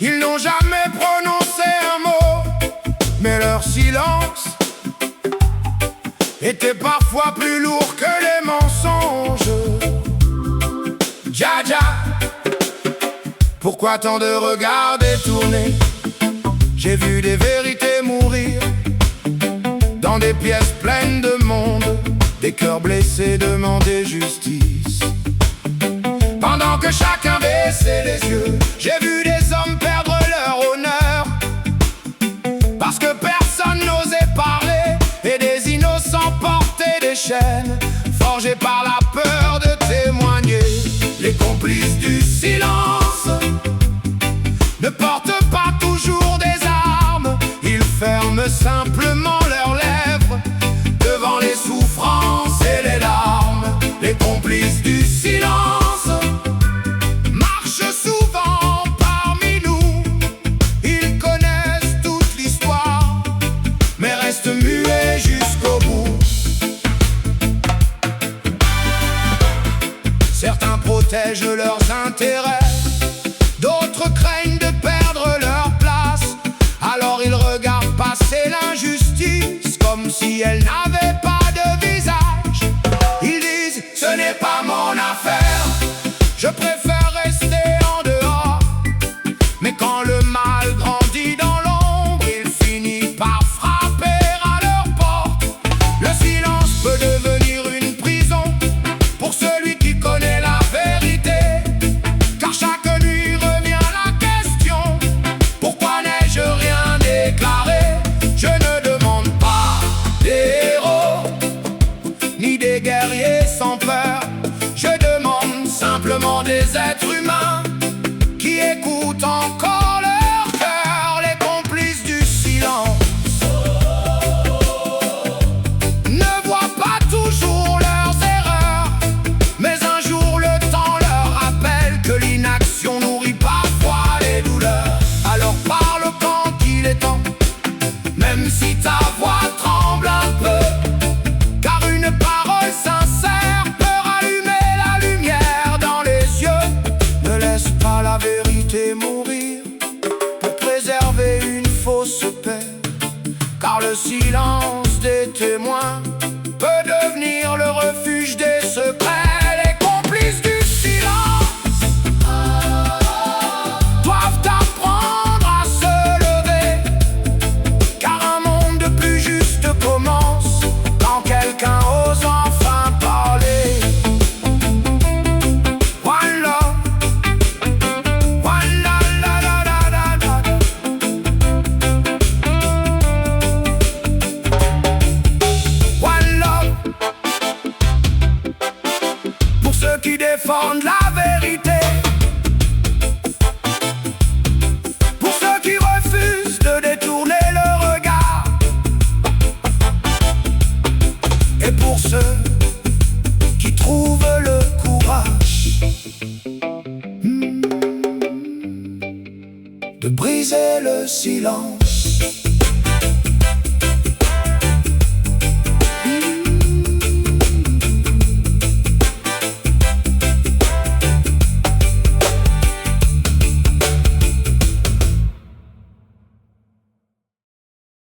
Ils n'ont jamais prononcé un mot, mais leur silence était parfois plus lourd que les mensonges. Dja dja, pourquoi tant de regards détournés? J'ai vu des vérités mourir dans des pièces pleines de monde, des cœurs blessés demander justice. Pendant que chacun baissait les yeux, j'ai vu des hommes perdre leur honneur parce que personne n'osait parler et des innocents portaient des chaînes forgées par la peur de témoigner. Les complices du silence ne portent pas toujours des armes, ils ferment simplement leurs lèvres devant les souffrances et les larmes. Les complices du silence marchent souvent parmi nous, ils connaissent toute l'histoire, mais restent muets jusqu'au bout. Certains protègent leurs intérêts, d'autres craignent de perdre leur place. Alors ils regardent passer l'injustice comme si elle n'avait pas de visage. Ils disent: ce n'est pas mon affaire, je préfère rester en dehors. Mais quand le mal grandit dans l'ombre, il finit par frapper à leur porte. Le silence peut devenir une prison pour celui qui connaît la vérité, car chaque nuit revient la question: pourquoi n'ai-je rien déclaré? Je ne demande pas des héros ni des guerriers sans peur, je demande simplement des êtres humains qui écoutent encore leur cœur. Les complices du silence ne voient pas toujours leurs erreurs, mais un jour le temps leur rappelle que l'inaction nourrit parfois les douleurs. Alors parle quand il est temps, même si ta voix tremble un peu, car une parole sincère peut rallumer la lumière dans les yeux. Ne laisse pas la vérité mourir pour préserver une fausse paix, car le silence des témoins peut devenir le refuge des secrets. Les complices du silence doivent apprendre à se lever, car un monde plus juste commence quand quelqu'un ose enfin parler. One love, one la la la la la la. One love pour ceux qui défendent la vérité, pour ceux qui refusent de détourner le regard, et pour ceux qui trouvent le courage de briser le silence.